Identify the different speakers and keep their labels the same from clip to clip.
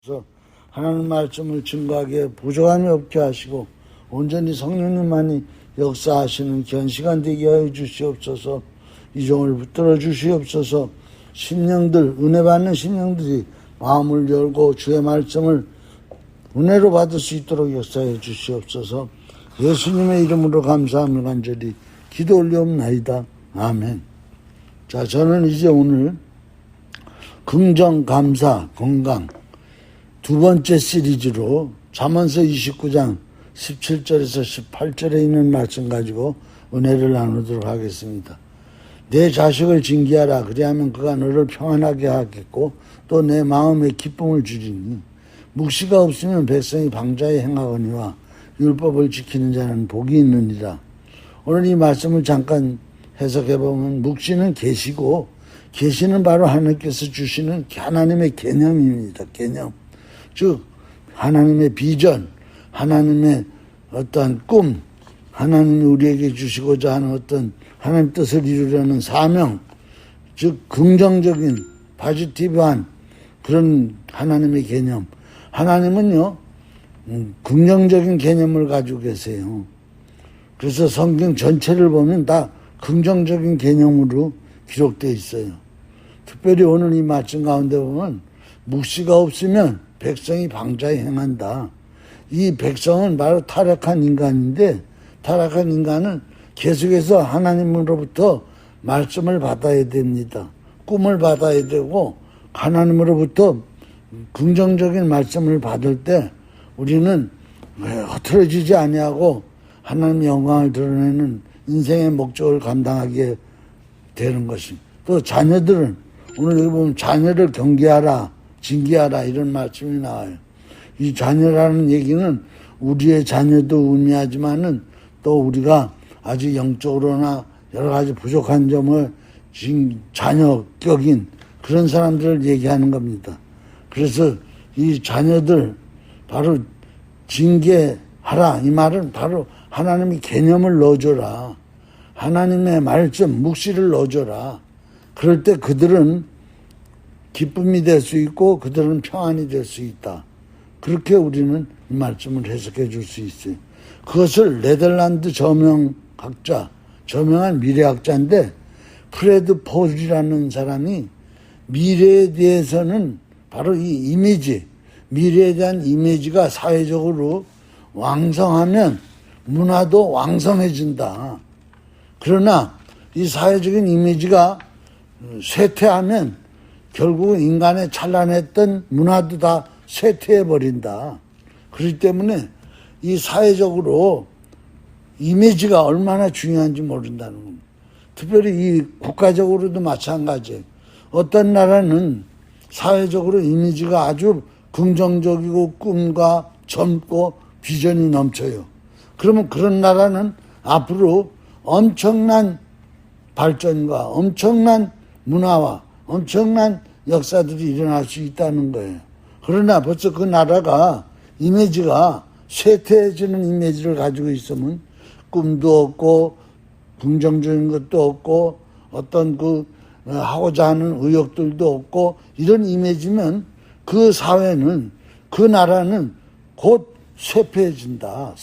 Speaker 1: 그래서 하나님 말씀을 증거하기에 부족함이 없게 하시고 온전히 성령님만이 역사하시는 귀한 시간 되게 하여 주시옵소서. 이 종을 붙들어 주시옵소서. 심령들, 은혜 받는 심령들이 마음을 열고 주의 말씀을 은혜로 받을 수 있도록 역사해 주시옵소서. 예수님의 이름으로 감사하며 간절히 기도 올리옵나이다. 아멘. 자, 저는 이제 오늘 긍정, 감사, 건강 두 번째 시리즈로 잠언서 29장 17절에서 18절에 있는 말씀 가지고 은혜를 나누도록 하겠습니다. 내 자식을 징계하라. 그리하면 그가 너를 평안하게 하겠고 또 내 마음에 기쁨을 주리니 묵시가 없으면 백성이 방자에 행하거니와 율법을 지키는 자는 복이 있느니라. 오늘 이 말씀을 잠깐 해석해보면 묵시는 계시고 계시는 바로 하나님께서 주시는 하나님의 개념입니다. 개념. 즉 하나님의 비전, 하나님의 어떠한 꿈, 하나님이 우리에게 주시고자 하는 어떤 하나님 뜻을 이루려는 사명, 즉 긍정적인 포지티브한 그런 하나님의 개념. 하나님은요 긍정적인 개념을 가지고 계세요. 그래서 성경 전체를 보면 다 긍정적인 개념으로 기록되어 있어요. 특별히 오늘 이 말씀 가운데 보면 묵시가 없으면 백성이 방자에 행한다. 이 백성은 바로 타락한 인간인데 타락한 인간은 계속해서 하나님으로부터 말씀을 받아야 됩니다. 꿈을 받아야 되고 하나님으로부터 긍정적인 말씀을 받을 때 우리는 흐트러지지 아니하고 하나님의 영광을 드러내는 인생의 목적을 감당하게 되는 것입니다. 또 자녀들은 오늘 여기 보면 자녀를 경계하라, 징계하라 이런 말씀이 나와요. 이 자녀라는 얘기는 우리의 자녀도 의미하지만은 또 우리가 아직 영적으로나 여러 가지 부족한 점을 자녀격인 그런 사람들을 얘기하는 겁니다. 그래서 이 자녀들 바로 징계하라 이 말은 바로 하나님의 개념을 넣어줘라. 하나님의 말씀, 묵시를 넣어줘라. 그럴 때 그들은 기쁨이 될 수 있고 그들은 평안이 될 수 있다. 그렇게 우리는 이 말씀을 해석해 줄 수 있어요. 그것을 네덜란드 저명학자, 저명한 미래학자인데 프레드 폴이라는 사람이 미래에 대해서는 바로 이 이미지, 미래에 대한 이미지가 사회적으로 왕성하면 문화도 왕성해진다. 그러나 이 사회적인 이미지가 쇠퇴하면 결국은 인간의 찬란했던 문화도 다 쇠퇴해버린다. 그렇기 때문에 이 사회적으로 이미지가 얼마나 중요한지 모른다는 겁니다. 특별히 이 국가적으로도 마찬가지예요. 어떤 나라는 사회적으로 이미지가 아주 긍정적이고 꿈과 젊고 비전이 넘쳐요. 그러면 그런 나라는 앞으로 엄청난 발전과 엄청난 문화와 엄청난 역사들이 일어날 수 있다는 거예요. 그러나 벌써 그 나라가 이미지가 쇠퇴해지는 이미지를 가지고 있으면 꿈도 없고 긍정적인 것도 없고 어떤 그 하고자 하는 의욕들도 없고 이런 이미지면 그 사회는 그 나라는 곧 쇠퇴해진다.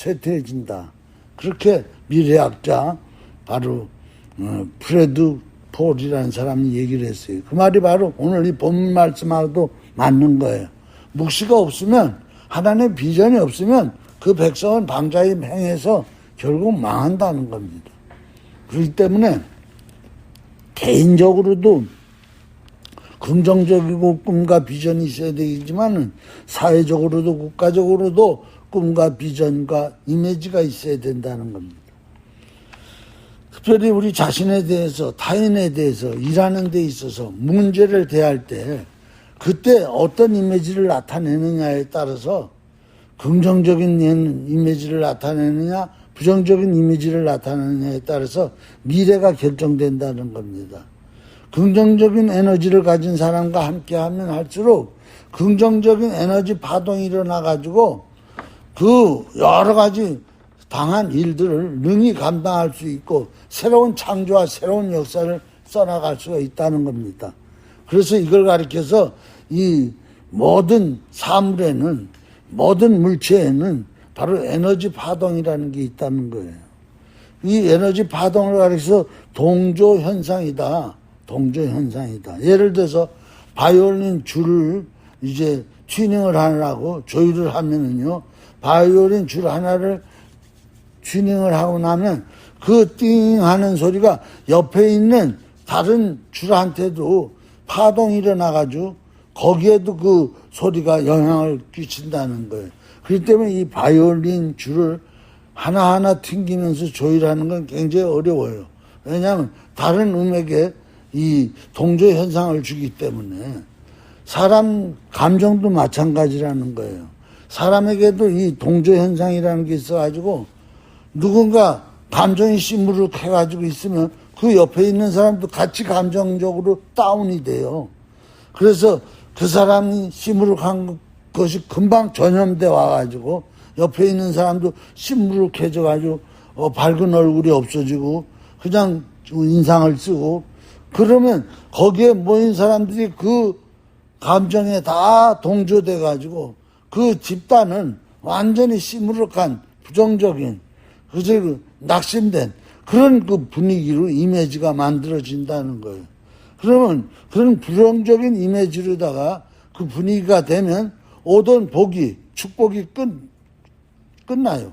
Speaker 1: 그렇게 미래학자 바로 프레드 폴이라는 사람이 얘기를 했어요. 그 말이 바로 오늘 이 본문 말씀하고도 맞는 거예요. 묵시가 없으면 하나님의 비전이 없으면 그 백성은 방자에 행해서 결국 망한다는 겁니다. 그렇기 때문에 개인적으로도 긍정적이고 꿈과 비전이 있어야 되지만은 사회적으로도 국가적으로도 꿈과 비전과 이미지가 있어야 된다는 겁니다. 특별히 우리 자신에 대해서 타인에 대해서 일하는 데 있어서 문제를 대할 때 그때 어떤 이미지를 나타내느냐에 따라서 긍정적인 이미지를 나타내느냐 부정적인 이미지를 나타내느냐에 따라서 미래가 결정된다는 겁니다. 긍정적인 에너지를 가진 사람과 함께하면 할수록 긍정적인 에너지 파동이 일어나가지고 그 여러 가지 당한 일들을 능히 감당할 수 있고 새로운 창조와 새로운 역사를 써나갈 수가 있다는 겁니다. 그래서 이걸 가리켜서 이 모든 사물에는, 모든 물체에는 바로 에너지 파동이라는 게 있다는 거예요. 이 에너지 파동을 가리켜서 동조 현상이다. 동조 현상이다. 예를 들어서 바이올린 줄을 이제 튜닝을 하느라고 조율을 하면은요, 바이올린 줄 하나를 튜닝을 하고 나면 그 띵 하는 소리가 옆에 있는 다른 줄한테도 파동이 일어나가지고 거기에도 그 소리가 영향을 끼친다는 거예요. 그렇기 때문에 이 바이올린 줄을 하나하나 튕기면서 조율하는 건 굉장히 어려워요. 왜냐하면 다른 음악에 이 동조 현상을 주기 때문에. 사람 감정도 마찬가지라는 거예요. 사람에게도 이 동조 현상이라는 게 있어가지고 누군가 감정이 시무룩해가지고 있으면 그 옆에 있는 사람도 같이 감정적으로 다운이 돼요. 그래서 그 사람이 시무룩한 것이 금방 전염돼 와가지고 옆에 있는 사람도 시무룩해져가지고 밝은 얼굴이 없어지고 그냥 인상을 쓰고, 그러면 거기에 모인 사람들이 그 감정에 다 동조돼가지고 그 집단은 완전히 시무룩한 부정적인, 그저 낙심된 그런 그 분위기로 이미지가 만들어진다는 거예요. 그러면 그런 부정적인 이미지로다가 그 분위기가 되면 오던 복이, 축복이 끝나요.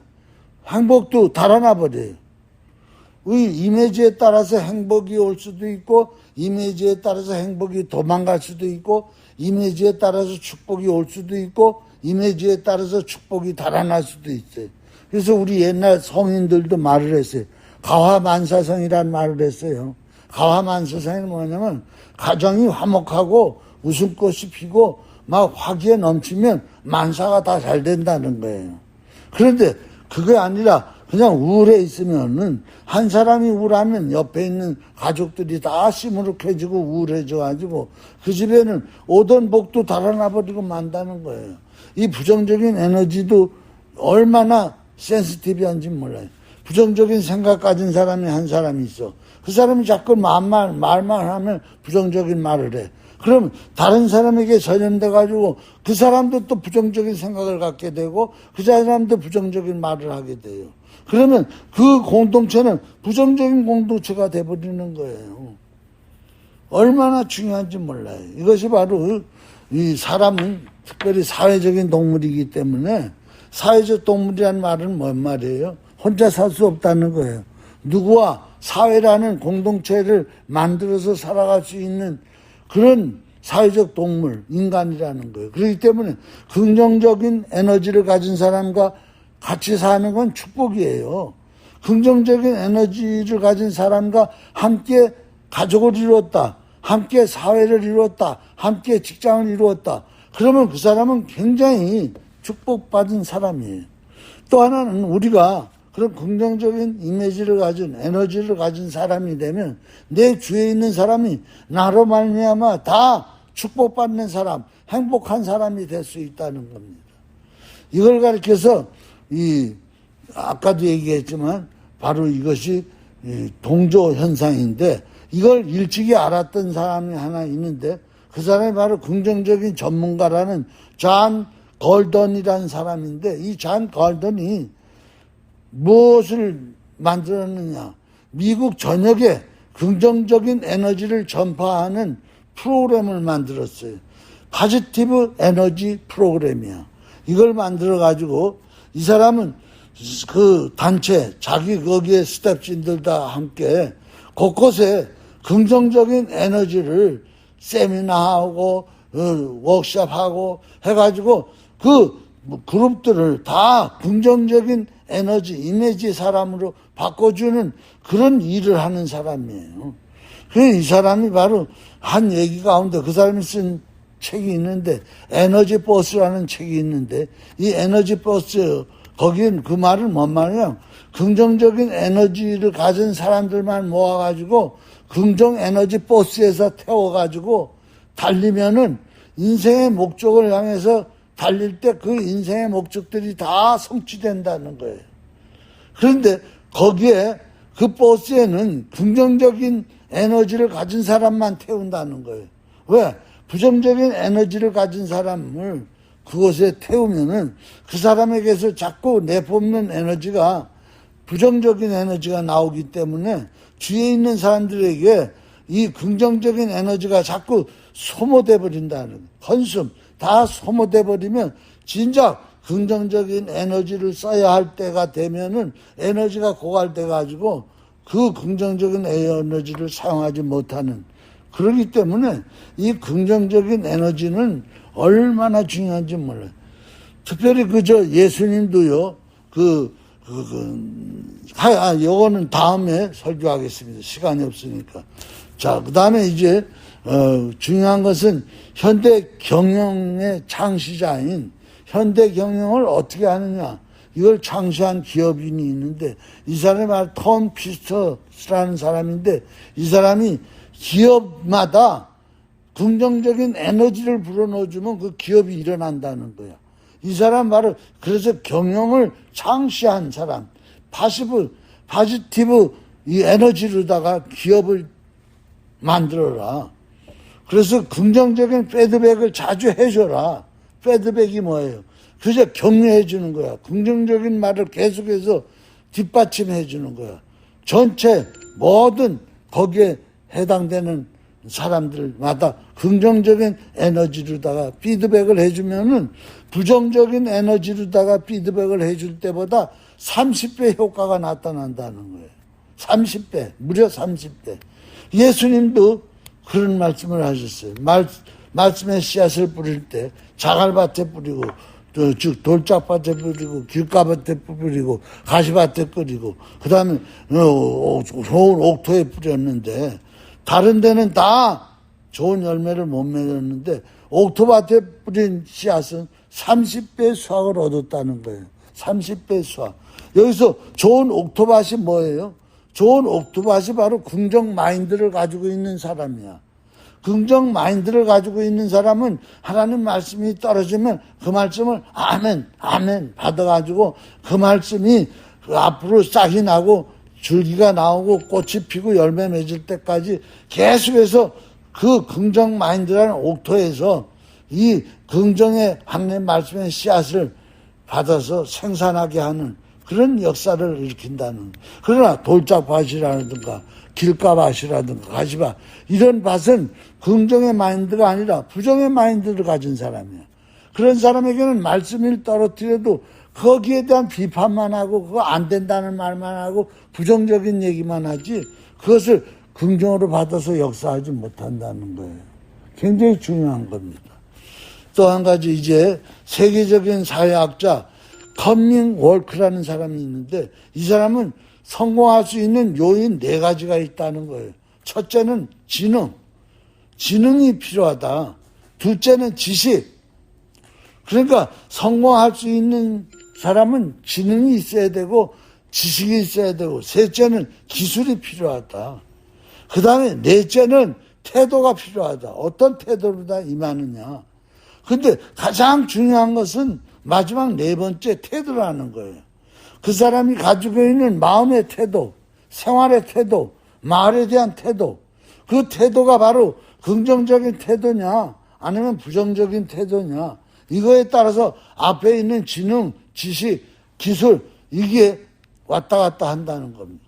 Speaker 1: 행복도 달아나 버려요. 이 이미지에 따라서 행복이 올 수도 있고, 이미지에 따라서 행복이 도망갈 수도 있고, 이미지에 따라서 축복이 올 수도 있고, 이미지에 따라서 축복이 달아날 수도 있어요. 그래서 우리 옛날 성인들도 말을 했어요. 가화만사성이라는 말을 했어요. 가화만사성이 뭐냐면 가정이 화목하고 웃음꽃이 피고 막 화기에 넘치면 만사가 다 잘 된다는 거예요. 그런데 그게 아니라 그냥 우울해 있으면은, 한 사람이 우울하면 옆에 있는 가족들이 다 시무룩해지고 우울해져가지고 그 집에는 오던 복도 달아나버리고 만다는 거예요. 이 부정적인 에너지도 얼마나 센시티브한지 몰라요. 부정적인 생각 가진 사람이 한 사람이 있어. 그 사람이 자꾸 말만 하면 부정적인 말을 해. 그럼 다른 사람에게 전염돼가지고 그 사람도 또 부정적인 생각을 갖게 되고 그 사람도 부정적인 말을 하게 돼요. 그러면 그 공동체는 부정적인 공동체가 돼버리는 거예요. 얼마나 중요한지 몰라요. 이것이 바로 이 사람은 특별히 사회적인 동물이기 때문에, 사회적 동물이라는 말은 뭔 말이에요? 혼자 살 수 없다는 거예요. 누구와 사회라는 공동체를 만들어서 살아갈 수 있는 그런 사회적 동물, 인간이라는 거예요. 그렇기 때문에 긍정적인 에너지를 가진 사람과 같이 사는 건 축복이에요. 긍정적인 에너지를 가진 사람과 함께 가족을 이루었다, 함께 사회를 이루었다, 함께 직장을 이루었다. 그러면 그 사람은 굉장히 축복받은 사람이에요. 또 하나는 우리가 그런 긍정적인 이미지를 가진, 에너지를 가진 사람이 되면 내 주위에 있는 사람이 나로 말미암아 다 축복받는 사람, 행복한 사람이 될 수 있다는 겁니다. 이걸 가리켜서 아까도 얘기했지만 바로 이것이 동조 현상인데, 이걸 일찍이 알았던 사람이 하나 있는데 그 사람이 바로 긍정적인 전문가라는 존 걸던이라는 사람인데, 이 존 걸던이 무엇을 만들었느냐, 미국 전역에 긍정적인 에너지를 전파하는 프로그램을 만들었어요. 포지티브 에너지 프로그램이야. 이걸 만들어 가지고 이 사람은 그 단체, 자기 거기에 스태프진들 다 함께 곳곳에 긍정적인 에너지를 세미나하고 워크숍하고 해가지고 그 그룹들을 다 긍정적인 에너지, 이미지 사람으로 바꿔주는 그런 일을 하는 사람이에요. 그래서 이 사람이 바로 한 얘기 가운데, 그 사람이 쓴 책이 있는데, 에너지 버스라는 책이 있는데, 이 에너지 버스, 거긴 그 말은 뭔 말이냐, 긍정적인 에너지를 가진 사람들만 모아가지고 긍정 에너지 버스에서 태워가지고 달리면은 인생의 목적을 향해서 달릴 때 그 인생의 목적들이 다 성취된다는 거예요. 그런데 거기에 그 버스에는 긍정적인 에너지를 가진 사람만 태운다는 거예요. 왜? 부정적인 에너지를 가진 사람을 그곳에 태우면은 그 사람에게서 자꾸 내뿜는 에너지가 부정적인 에너지가 나오기 때문에 주위에 있는 사람들에게 이 긍정적인 에너지가 자꾸 소모돼 버린다는, 컨숨 다 소모돼 버리면 진작 긍정적인 에너지를 써야 할 때가 되면은 에너지가 고갈돼 가지고 그 긍정적인 에너지를 사용하지 못하는, 그렇기 때문에 이 긍정적인 에너지는 얼마나 중요한지 몰라요. 특별히 그저 예수님도요, 요거는 다음에 설교하겠습니다. 시간이 없으니까. 자, 그 다음에 이제, 중요한 것은 현대 경영의 창시자인 현대 경영을 어떻게 하느냐. 이걸 창시한 기업인이 있는데, 이 사람이 바로 톰 피스터스라는 사람인데, 이 사람이 기업마다 긍정적인 에너지를 불어넣어주면 그 기업이 일어난다는 거야. 이 사람 바로 그래서 경영을 창시한 사람, 파지티브 이 에너지로다가 기업을 만들어라. 그래서 긍정적인 피드백을 자주 해줘라. 피드백이 뭐예요? 그저 격려해 주는 거야. 긍정적인 말을 계속해서 뒷받침해 주는 거야. 전체 모든 거기에 해당되는 사람들마다 긍정적인 에너지로다가 피드백을 해주면은 부정적인 에너지로다가 피드백을 해줄 때보다 30배 효과가 나타난다는 거예요. 30배, 무려 30배. 예수님도 그런 말씀을 하셨어요. 말씀의 씨앗을 뿌릴 때 자갈밭에 뿌리고, 즉 돌짝밭에 뿌리고, 길가밭에 뿌리고, 가시밭에 뿌리고, 그 다음에 좋은 옥토에 뿌렸는데, 다른 데는 다 좋은 열매를 못 맺었는데 옥토밭에 뿌린 씨앗은 30배 수확을 얻었다는 거예요. 30배 수확. 여기서 좋은 옥토밭이 뭐예요? 좋은 옥토밭이 바로 긍정 마인드를 가지고 있는 사람이야. 긍정 마인드를 가지고 있는 사람은 하나님 말씀이 떨어지면 그 말씀을 아멘 받아가지고 그 말씀이 앞으로 싹이 나고 줄기가 나오고 꽃이 피고 열매 맺을 때까지 계속해서 그 긍정 마인드라는 옥토에서 이 긍정의 하나님 말씀의 씨앗을 받아서 생산하게 하는 그런 역사를 일으킨다는. 그러나 돌짝밭이라든가 길가밭이라든가 가시밭, 이런 밭은 긍정의 마인드가 아니라 부정의 마인드를 가진 사람이야. 그런 사람에게는 말씀을 떨어뜨려도 거기에 대한 비판만 하고 그거 안 된다는 말만 하고 부정적인 얘기만 하지 그것을 긍정으로 받아서 역사하지 못한다는 거예요. 굉장히 중요한 겁니다. 또 한 가지, 이제 세계적인 사회학자 커밍 월크라는 사람이 있는데 이 사람은 성공할 수 있는 요인 4가지가 있다는 거예요. 첫째는 지능이 필요하다. 둘째는 지식. 그러니까 성공할 수 있는 사람은 지능이 있어야 되고 지식이 있어야 되고, 셋째는 기술이 필요하다. 그 다음에 넷째는 태도가 필요하다. 어떤 태도로 다 임하느냐. 근데 가장 중요한 것은 마지막 4번째 태도라는 거예요. 그 사람이 가지고 있는 마음의 태도, 생활의 태도, 말에 대한 태도, 그 태도가 바로 긍정적인 태도냐 아니면 부정적인 태도냐, 이거에 따라서 앞에 있는 지능, 지식, 기술, 이게 왔다 갔다 한다는 겁니다.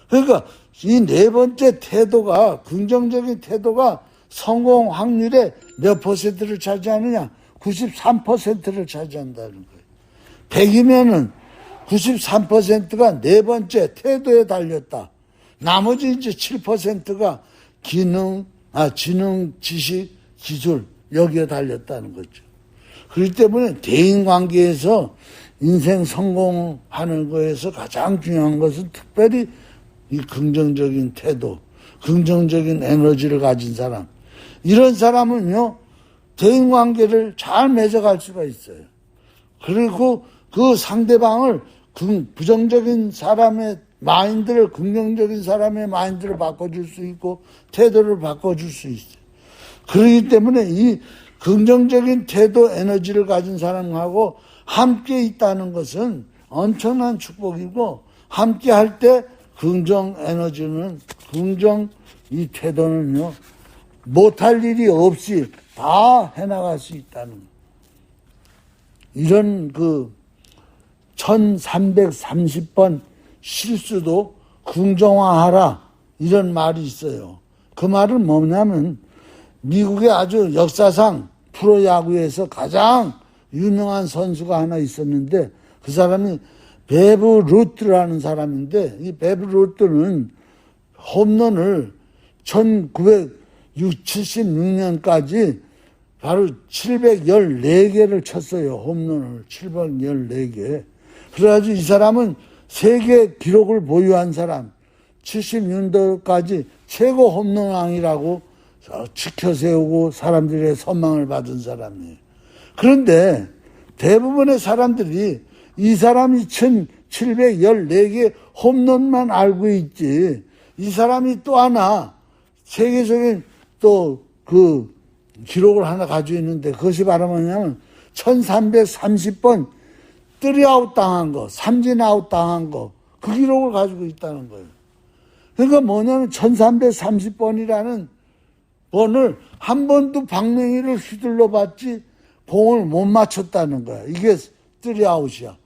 Speaker 1: 그러니까 이 4번째 태도가, 긍정적인 태도가 성공 확률의 몇 퍼센트를 차지하느냐? 93%를 차지한다는 거예요. 100이면은 93%가 4번째 태도에 달렸다. 나머지 이제 7%가 지능, 지식, 기술, 여기에 달렸다는 거죠. 그렇기 때문에 대인관계에서 인생 성공하는 거에서 가장 중요한 것은 특별히 이 긍정적인 태도, 긍정적인 에너지를 가진 사람. 이런 사람은요, 대인관계를 잘 맺어갈 수가 있어요. 그리고 그 상대방을 부정적인 사람의 마인드를 긍정적인 사람의 마인드를 바꿔줄 수 있고 태도를 바꿔줄 수 있어요. 그렇기 때문에 이 긍정적인 태도 에너지를 가진 사람하고 함께 있다는 것은 엄청난 축복이고, 함께 할 때 긍정 에너지는, 긍정 이 태도는요, 못할 일이 없이 다 해나갈 수 있다는 거예요. 이런 1330번 실수도 긍정화하라 이런 말이 있어요. 그 말은 뭐냐면 미국의 아주 역사상 프로야구에서 가장 유명한 선수가 하나 있었는데 그 사람이 베브 루트라는 사람인데 이 베브 루트는 홈런을 1976년까지 바로 714개를 쳤어요. 홈런을 714개. 그래가지고 이 사람은 세계 기록을 보유한 사람, 70년도까지 최고 홈런왕이라고 지켜세우고 사람들의 선망을 받은 사람이에요. 그런데 대부분의 사람들이 이 사람이 친 714개 홈런만 알고 있지, 이 사람이 또 하나 세계적인 또 기록을 하나 가지고 있는데 그것이 바로 뭐냐면 1330번 쓰리아웃 당한 거, 삼진아웃 당한 거, 그 기록을 가지고 있다는 거예요. 그러니까 뭐냐면 1330번이라는 번을 한 번도 방망이를 휘둘러 봤지 공을 못 맞췄다는 거야. 이게 쓰리아웃이야.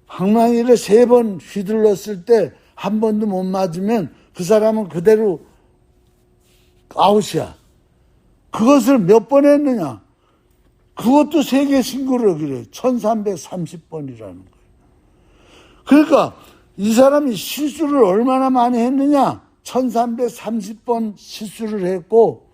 Speaker 1: 방망이를 3번 휘둘렀을 때 한 번도 못 맞으면 그 사람은 그대로 아웃이야. 그것을 몇 번 했느냐? 그것도 세계 신고를 그래. 1330번이라는 거예요. 그러니까 이 사람이 실수를 얼마나 많이 했느냐? 1330번 실수를 했고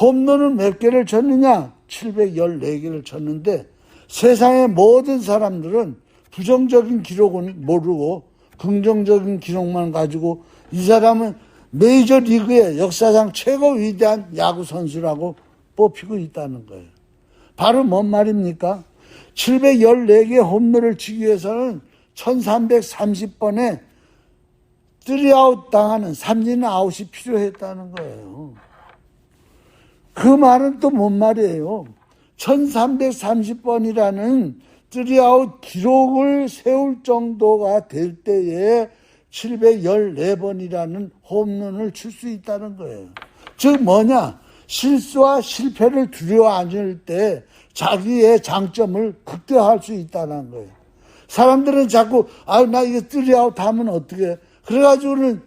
Speaker 1: 홈런을 몇 개를 쳤느냐? 714개를 쳤는데 세상의 모든 사람들은 부정적인 기록은 모르고 긍정적인 기록만 가지고 이 사람은 메이저리그의 역사상 최고 위대한 야구 선수라고 뽑히고 있다는 거예요. 바로 뭔 말입니까? 714개 홈런을 치기 위해서는 1330번에 쓰리아웃 당하는 삼진 아웃이 필요했다는 거예요. 그 말은 또 뭔 말이에요? 1330번이라는 쓰리아웃 기록을 세울 정도가 될 때에 714번이라는 홈런을 칠 수 있다는 거예요. 즉 뭐냐? 실수와 실패를 두려워 않을 때 자기의 장점을 극대화할 수 있다는 거예요. 사람들은 자꾸 나 이거 쓰리아웃 하면 어떻게, 그래가지고는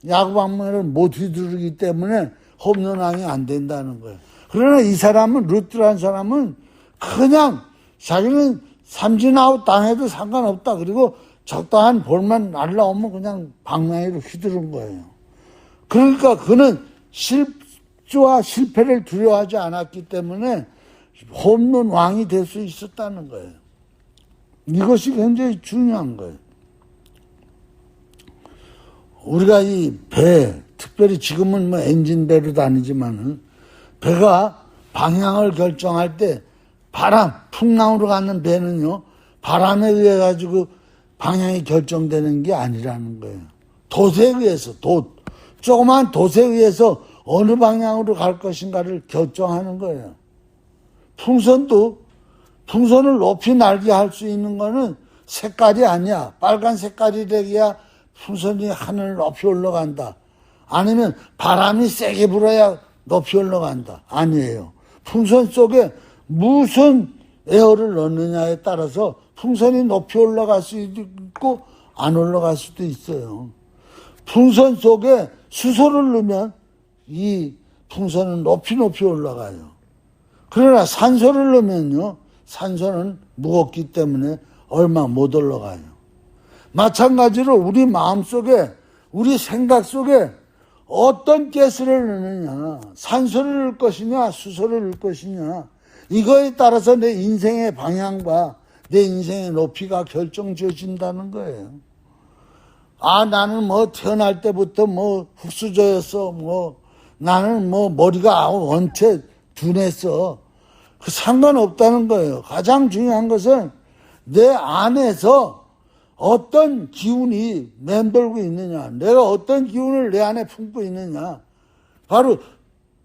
Speaker 1: 야구 방망이를 못 휘두르기 때문에 홈런왕이 안 된다는 거예요. 그러나 이 사람은, 루트라는 사람은 그냥 자기는 삼진아웃 당해도 상관없다. 그리고 적당한 볼만 날라오면 그냥 방망이로 휘두른 거예요. 그러니까 그는 실수와 실패를 두려워하지 않았기 때문에 홈런 왕이 될 수 있었다는 거예요. 이것이 굉장히 중요한 거예요. 우리가 이 배, 특별히 지금은 엔진배로 다니지만은 배가 방향을 결정할 때 바람, 풍랑으로 가는 배는요, 바람에 의해 가지고 방향이 결정되는 게 아니라는 거예요. 돛에 의해서, 조그만 돛에 의해서 어느 방향으로 갈 것인가를 결정하는 거예요. 풍선을 높이 날게 할 수 있는 거는 색깔이 아니야. 빨간 색깔이 되기야 풍선이 하늘을 높이 올라간다. 아니면 바람이 세게 불어야 높이 올라간다. 아니에요. 풍선 속에 무슨 에어를 넣느냐에 따라서 풍선이 높이 올라갈 수 있고 안 올라갈 수도 있어요. 풍선 속에 수소를 넣으면 이 풍선은 높이 올라가요. 그러나 산소를 넣으면요, 산소는 무겁기 때문에 얼마 못 올라가요. 마찬가지로 우리 마음속에, 우리 생각 속에 어떤 가스를 넣느냐, 산소를 넣을 것이냐, 수소를 넣을 것이냐, 이거에 따라서 내 인생의 방향과 내 인생의 높이가 결정지어진다는 거예요. 나는 태어날 때부터 흙수저였어. 나는 머리가 원체 둔했어. 상관없다는 거예요. 가장 중요한 것은 내 안에서 어떤 기운이 맴돌고 있느냐, 내가 어떤 기운을 내 안에 품고 있느냐, 바로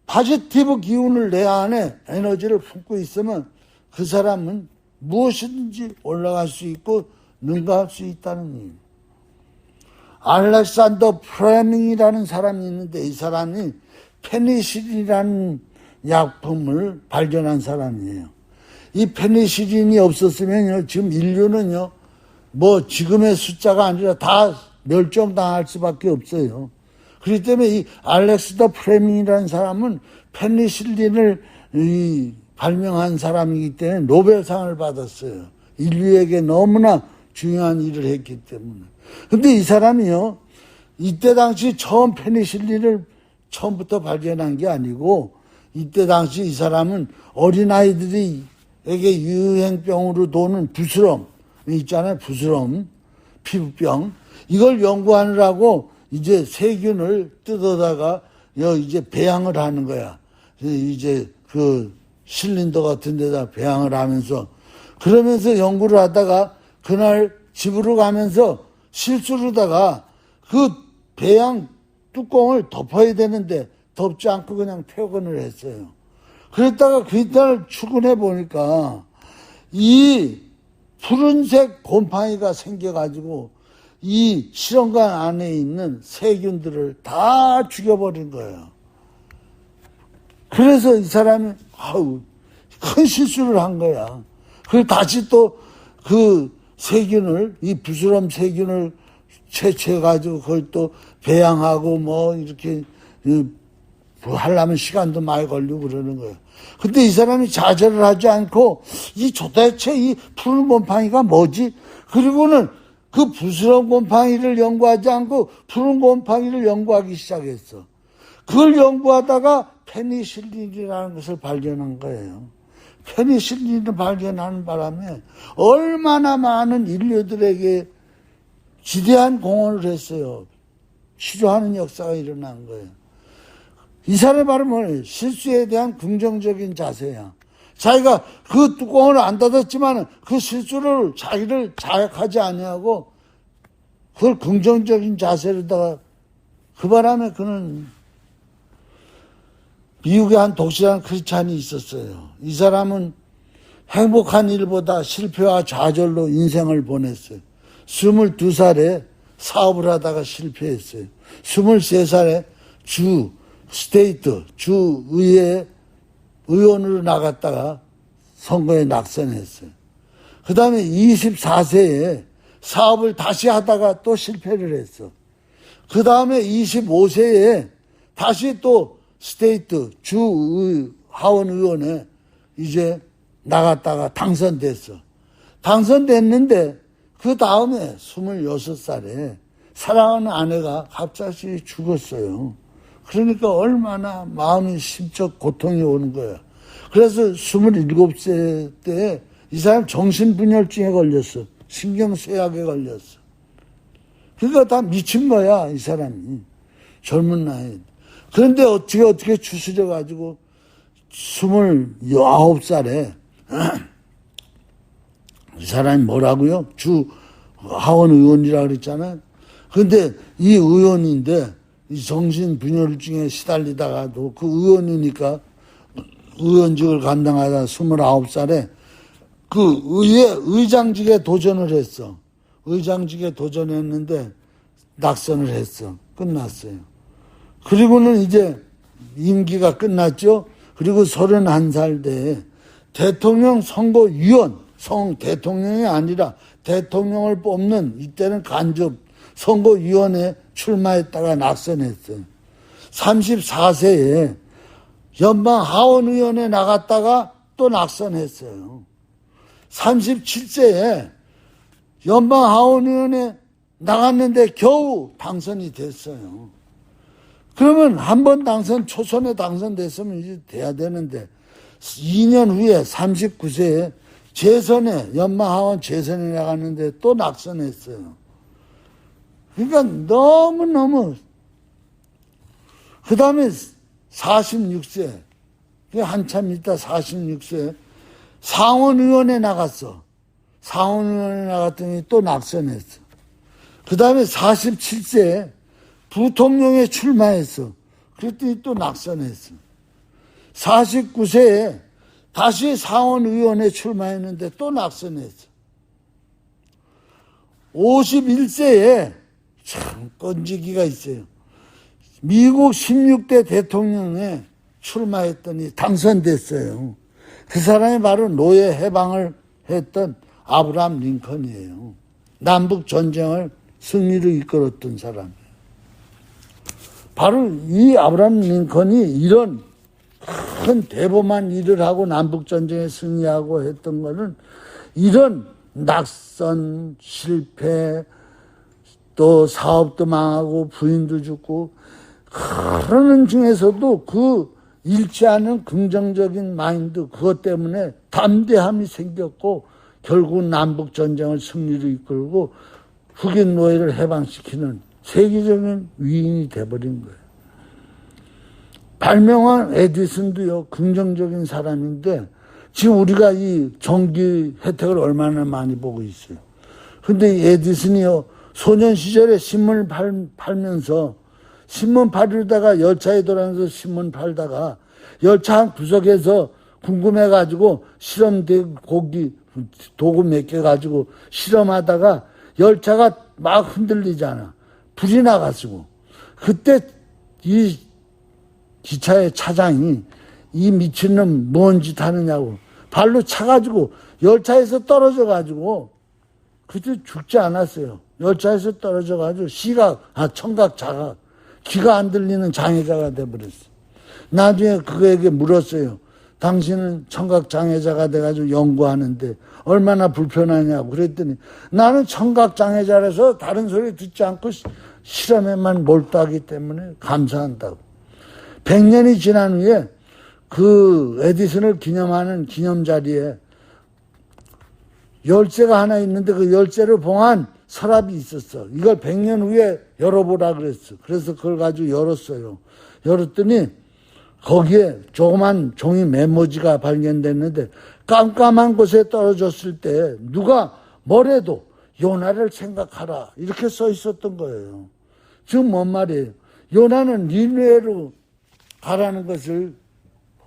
Speaker 1: 포지티브 기운을 내 안에 에너지를 품고 있으면 그 사람은 무엇이든지 올라갈 수 있고 능가할 수 있다는 얘기예요. 알렉산더 프레밍이라는 사람이 있는데 이 사람이 페니실린이라는 약품을 발견한 사람이에요. 이 페니실린이 없었으면요, 지금 인류는요, 뭐 지금의 숫자가 아니라 다 멸종당할 수밖에 없어요. 그렇기 때문에 이 알렉스더 플레밍이라는 사람은 페니실린을 발명한 사람이기 때문에 노벨상을 받았어요. 인류에게 너무나 중요한 일을 했기 때문에. 근데 이 사람이요, 이때 당시 처음 페니실린을 처음부터 발견한 게 아니고, 이때 당시 이 사람은 어린아이들에게 유행병으로 도는 부스럼 있잖아요. 부스럼, 피부병. 이걸 연구하느라고 이제 세균을 뜯어다가 이제 배양을 하는 거야. 이제 그 실린더 같은 데다 배양을 하면서, 그러면서 연구를 하다가 그날 집으로 가면서 실수로다가 그 배양 뚜껑을 덮어야 되는데 덮지 않고 그냥 퇴근을 했어요. 그랬다가 그 이튿날 출근해 보니까 이 푸른색 곰팡이가 생겨가지고 이 실험관 안에 있는 세균들을 다 죽여버린 거예요. 그래서 이 사람이 큰 실수를 한 거야. 그리고 다시 또 그 세균을, 이 부스럼 세균을 채취해가지고 그걸 또 배양하고 뭐 이렇게 하려면 시간도 많이 걸리고 그러는 거예요. 근데 이 사람이 좌절을 하지 않고 도대체 이 푸른 곰팡이가 뭐지? 그리고는 그 부스럼 곰팡이를 연구하지 않고 푸른 곰팡이를 연구하기 시작했어. 그걸 연구하다가 페니실린이라는 것을 발견한 거예요. 페니실린을 발견하는 바람에 얼마나 많은 인류들에게 지대한 공헌을 했어요. 치료하는 역사가 일어난 거예요. 이 사람의 말은 뭐예요? 실수에 대한 긍정적인 자세야. 자기가 그 뚜껑을 안 닫았지만 그 실수를 자기를 자학하지 아니하고 그걸 긍정적인 자세로다가, 그 바람에 그는 미국의 한 독실한 크리스찬이 있었어요. 이 사람은 행복한 일보다 실패와 좌절로 인생을 보냈어요. 22살에 사업을 하다가 실패했어요. 23살에 주의회 의원으로 나갔다가 선거에 낙선했어요. 그 다음에 24세에 사업을 다시 하다가 또 실패를 했어. 그 다음에 25세에 다시 또 하원 의원에 이제 나갔다가 당선됐어. 당선됐는데 그 다음에 26살에 사랑하는 아내가 갑자기 죽었어요. 그러니까 얼마나 마음이 심적 고통이 오는 거야. 그래서 27세 때 이 사람 정신분열증에 걸렸어. 신경쇠약에 걸렸어. 그러니까 다 미친 거야, 이 사람이. 젊은 나이에. 그런데 어떻게 추스려가지고 29살에 이 사람이 뭐라고요? 하원 의원이라 그랬잖아요. 그런데 이 의원인데 이 정신분열증에 시달리다가도 그 의원이니까 의원직을 감당하다 29살에 그 의장직에 도전을 했어. 의장직에 도전했는데 낙선을 했어. 끝났어요. 그리고는 이제 임기가 끝났죠. 그리고 31살 때 대통령 선거위원, 대통령이 아니라 대통령을 뽑는, 이때는 간접 선거위원회에 출마했다가 낙선했어요. 34세에 연방 하원의원에 나갔다가 또 낙선했어요. 37세에 연방 하원의원에 나갔는데 겨우 당선이 됐어요. 그러면 한 번 초선에 당선됐으면 이제 돼야 되는데 2년 후에 39세에 연방하원 재선에 나갔는데 또 낙선했어요. 그러니까 너무너무. 그 다음에 46세, 한참 있다 46세 상원의원에 나갔어. 상원의원에 나갔더니 또 낙선했어. 그 다음에 47세에 부통령에 출마했어. 그랬더니 또 낙선했어. 49세에 다시 상원의원에 출마했는데 또 낙선했어. 51세에 참 건지기가 있어요. 미국 16대 대통령에 출마했더니 당선됐어요. 그 사람이 바로 노예 해방을 했던 아브라함 링컨이에요. 남북 전쟁을 승리로 이끌었던 사람이에요. 바로 이 아브라함 링컨이 이런 큰 대범한 일을 하고 남북 전쟁에 승리하고 했던 거는 이런 낙선, 실패, 또 사업도 망하고 부인도 죽고 그러는 중에서도 그 잃지 않은 긍정적인 마인드, 그것 때문에 담대함이 생겼고 결국 남북 전쟁을 승리로 이끌고 흑인 노예를 해방시키는 세계적인 위인이 돼버린 거예요. 발명한 에디슨도요, 긍정적인 사람인데 지금 우리가 이 전기 혜택을 얼마나 많이 보고 있어요. 근데 이 에디슨이요, 소년 시절에 신문을 팔면서 신문 팔다가 열차에 돌아가면서 신문 팔다가 열차 한 구석에서 궁금해가지고 도구 몇 개 가지고 실험하다가 열차가 막 흔들리잖아. 불이 나가지고. 그때 이 기차의 차장이 이 미친놈 뭔 짓 하느냐고 발로 차가지고 열차에서 떨어져가지고 그때 죽지 않았어요. 열차에서 떨어져가지고 청각 자각, 귀가 안 들리는 장애자가 돼버렸어요. 나중에 그에게 물었어요. 당신은 청각 장애자가 돼가지고 연구하는데 얼마나 불편하냐고 그랬더니 나는 청각 장애자라서 다른 소리 듣지 않고 실험에만 몰두하기 때문에 감사한다고. 100년이 지난 후에 그 에디슨을 기념하는 기념자리에 열쇠가 하나 있는데 그 열쇠를 봉한 서랍이 있었어. 이걸 100년 후에 열어보라 그랬어. 그래서 그걸 가지고 열었어요. 열었더니 거기에 조그만 종이 메모지가 발견됐는데 깜깜한 곳에 떨어졌을 때 누가 뭐래도 요나를 생각하라 이렇게 써 있었던 거예요. 지금 뭔 말이에요? 요나는 니느웨로 가라는 것을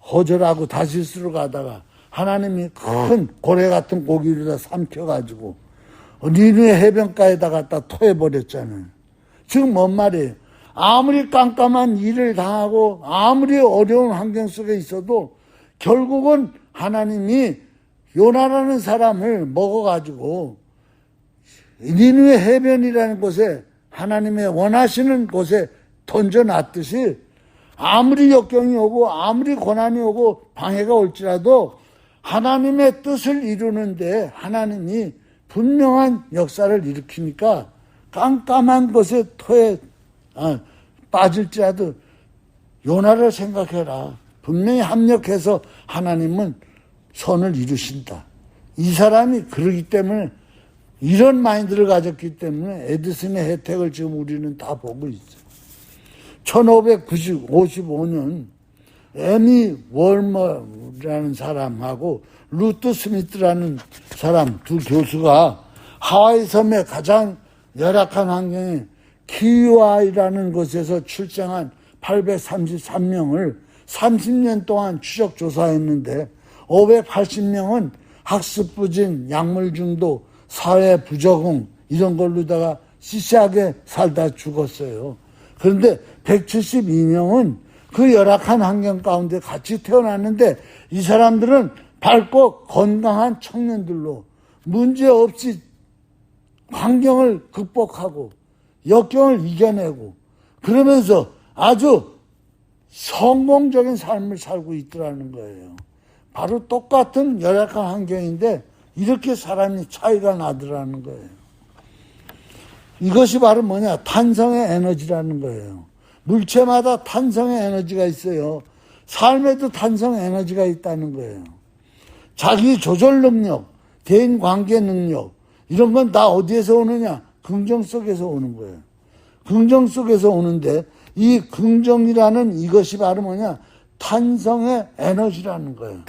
Speaker 1: 거절하고 다시스로 가다가 하나님이 큰 고래 같은 고기를 다 삼켜가지고 니느웨 해변가에다 갖다 토해버렸잖아요. 지금 뭔 말이에요? 아무리 깜깜한 일을 당하고 아무리 어려운 환경 속에 있어도 결국은 하나님이 요나라는 사람을 먹어가지고 니느웨 해변이라는 곳에 하나님의 원하시는 곳에 던져놨듯이 아무리 역경이 오고 아무리 고난이 오고 방해가 올지라도 하나님의 뜻을 이루는데 하나님이 분명한 역사를 일으키니까 깜깜한 곳에 토에 빠질지라도 요나를 생각해라. 분명히 합력해서 하나님은 선을 이루신다. 이 사람이 그러기 때문에 이런 마인드를 가졌기 때문에 에디슨의 혜택을 지금 우리는 다 보고 있어요. 1555년 에미 월머라는 사람하고 루트 스미스라는 사람 두 교수가 하와이 섬의 가장 열악한 환경에 키우아이라는 곳에서 출생한 833명을 30년 동안 추적 조사했는데 580명은 학습 부진, 약물 중독, 사회 부적응 이런 걸로다가 시시하게 살다 죽었어요. 그런데 172명은 그 열악한 환경 가운데 같이 태어났는데 이 사람들은 밝고 건강한 청년들로 문제없이 환경을 극복하고 역경을 이겨내고 그러면서 아주 성공적인 삶을 살고 있더라는 거예요. 바로 똑같은 열악한 환경인데 이렇게 사람이 차이가 나더라는 거예요. 이것이 바로 뭐냐? 탄성의 에너지라는 거예요. 물체마다 탄성의 에너지가 있어요. 삶에도 탄성의 에너지가 있다는 거예요. 자기 조절 능력, 대인 관계 능력 이런 건 다 어디에서 오느냐? 긍정 속에서 오는 거예요. 긍정 속에서 오는데 이 긍정이라는 이것이 바로 뭐냐? 탄성의 에너지라는 거예요.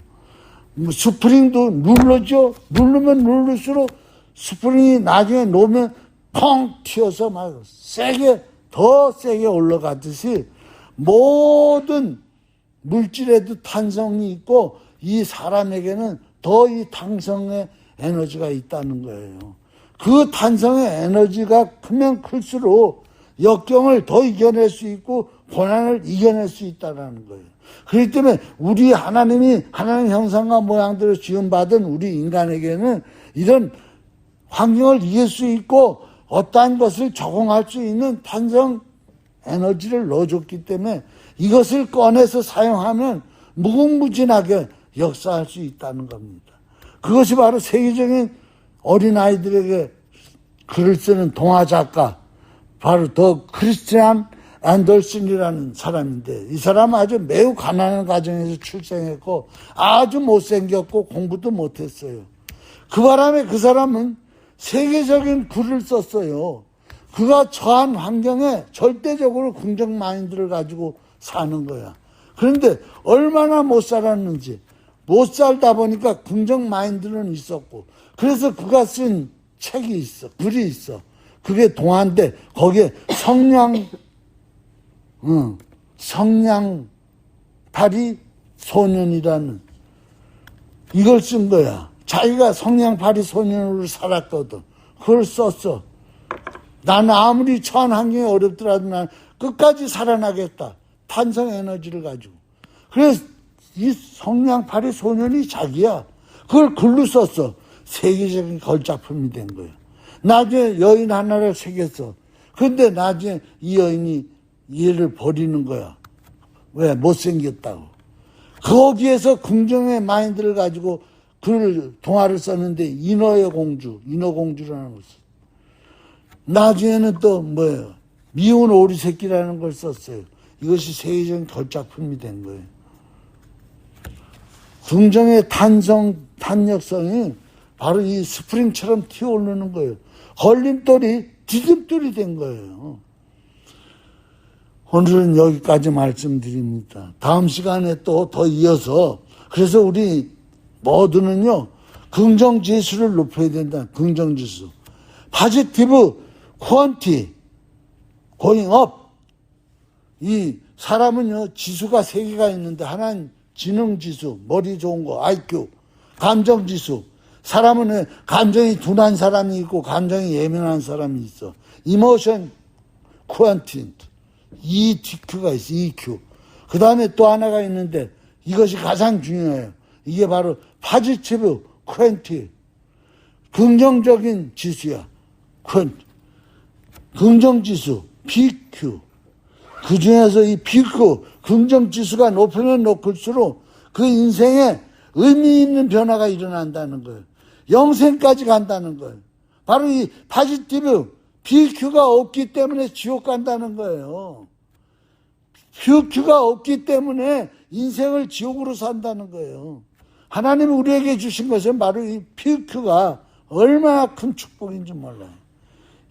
Speaker 1: 스프링도 눌러줘. 누르면 누를수록 스프링이 나중에 놓으면 펑 튀어서 막 더 세게 올라가듯이 모든 물질에도 탄성이 있고 이 사람에게는 더 이 탄성의 에너지가 있다는 거예요. 그 탄성의 에너지가 크면 클수록 역경을 더 이겨낼 수 있고 고난을 이겨낼 수 있다는 거예요. 그렇기 때문에 우리 하나님이 하나님 형상과 모양대로 지음받은 우리 인간에게는 이런 환경을 이길 수 있고 어떠한 것을 적응할 수 있는 탄성 에너지를 넣어줬기 때문에 이것을 꺼내서 사용하면 무궁무진하게 역사할 수 있다는 겁니다. 그것이 바로 세계적인 어린아이들에게 글을 쓰는 동화 작가, 바로 더 크리스티안 앤더슨이라는 사람인데, 이 사람은 아주 매우 가난한 가정에서 출생했고 아주 못생겼고 공부도 못했어요. 그 바람에 그 사람은 세계적인 글을 썼어요. 그가 처한 환경에 절대적으로 긍정 마인드를 가지고 사는 거야. 그런데 얼마나 못 살았는지, 못 살다 보니까 긍정 마인드는 있었고, 그래서 그가 쓴 책이 있어, 글이 있어. 그게 동화인데 거기에 성냥팔이 소년이라는 이걸 쓴 거야. 자기가 성냥팔이 소년으로 살았거든. 그걸 썼어. 나는 아무리 처한 환경이 어렵더라도 난 끝까지 살아나겠다. 탄성 에너지를 가지고. 그래서 이 성냥팔이 소년이 자기야. 그걸 글로 썼어. 세계적인 걸작품이 된 거야. 나중에 여인 하나를 새겼어. 근데 나중에 이 여인이 얘를 버리는 거야. 왜? 못생겼다고. 거기에서 긍정의 마인드를 가지고 그 동화를 썼는데 인어의 공주, 인어공주라는 걸 썼어. 나중에는 또 뭐예요? 미운 오리 새끼라는 걸 썼어요. 이것이 세계적인 걸작품이 된 거예요. 긍정의 탄력성이 바로 이 스프링처럼 튀어오르는 거예요. 걸림돌이 디딤돌이 된 거예요. 오늘은 여기까지 말씀드립니다. 다음 시간에 또 더 이어서, 그래서 우리 모두는요, 긍정지수를 높여야 된다. 긍정지수. 포지티브 퀀티 고잉 업. 이 사람은요, 지수가 3개가 있는데, 하나는 지능지수, 머리 좋은 거, IQ, 감정지수. 사람은 감정이 둔한 사람이 있고 감정이 예민한 사람이 있어. 이모션 퀀티, EQ가 있어. EQ. 그 다음에 또 하나가 있는데 이것이 가장 중요해요. 이게 바로 포지티브 퀀티, 긍정적인 지수야. 긍정지수 PQ. 그 중에서 이 PQ, 긍정지수가 높으면 높을수록 그 인생에 의미 있는 변화가 일어난다는 거예요. 영생까지 간다는 거예요. 바로 이 포지티브 PQ가 없기 때문에 지옥 간다는 거예요. PQ가 없기 때문에 인생을 지옥으로 산다는 거예요. 하나님이 우리에게 주신 것은 바로 이 PQ가 얼마나 큰 축복인지 몰라요.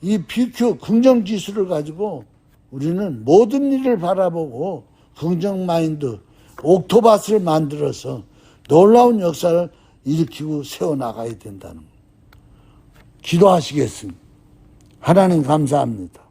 Speaker 1: 이 PQ, 긍정지수를 가지고 우리는 모든 일을 바라보고 긍정 마인드, 옥토바스를 만들어서 놀라운 역사를 일으키고 세워나가야 된다는 거예요. 기도하시겠습니다. 하나님 감사합니다.